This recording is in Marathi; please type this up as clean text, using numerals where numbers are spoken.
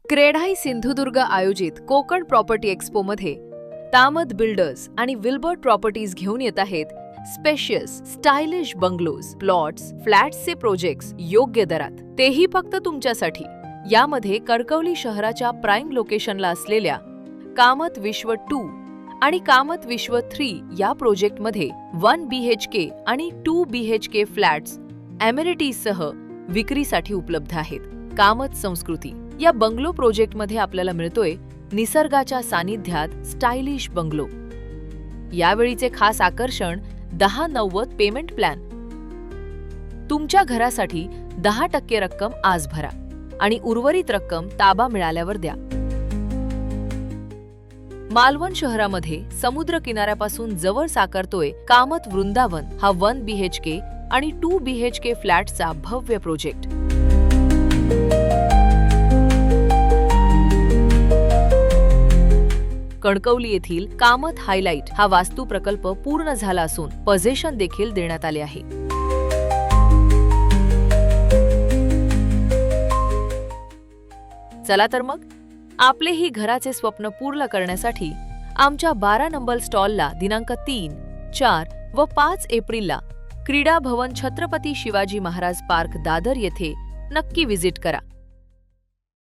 क्रेडाई सिंधुदुर्ग आयोजित कोकण प्रॉपर्टी एक्स्पो मध्ये तामद बिल्डर्स आणि विल्बर्ट प्रॉपर्टीज घेऊन येत आहेत स्पेशियस स्टायलिश बंगलोज, प्लॉट्स, फ्लॅट्सचे प्रोजेक्ट्स योग्य दरात, तेही फक्त तुमच्यासाठी। यामध्ये कणकवली शहराच्या प्राइम लोकेशनला असलेल्या कामत विश्व 2 आणि कामत विश्व 3 या प्रोजेक्टमध्ये 1 BHK आणि 2 BHK फ्लॅट्स एमिनिटीजसह विक्रीसाठी उपलब्ध आहेत। कामत संस्कृती या बंगलो प्रोजेक्टमध्ये आपल्याला मिळतोय निसर्गाच्या सानिध्यात स्टायलिश बंगलो। यावेळीचे खास आकर्षण 10-90 पेमेंट प्लॅन। तुमच्या घरासाठी 10% रक्कम आज भरा आणि उर्वरित रक्कम ताबा मिळाल्यावर द्या। मालवण शहरामध्ये समुद्र किनाऱ्यापासून जवळ साकारतोय कामत वृंदावन हा 1 BHK आणि 2 BHK फ्लॅटचा भव्य प्रोजेक्ट। कणकवली येथील कामत हायलाइट हा वास्तू प्रकल्प पूर्ण झाला असून पोझेशन देखील देण्यात आले आहे। चला तर मग आपलेही घराचे स्वप्न पूर्ण करण्यासाठी आमच्या 12 नंबर स्टॉलला दिनांक 3, 4 व 5 एप्रिलला क्रीडा भवन छत्रपती शिवाजी महाराज पार्क दादर येथे नक्की व्हिजिट करा।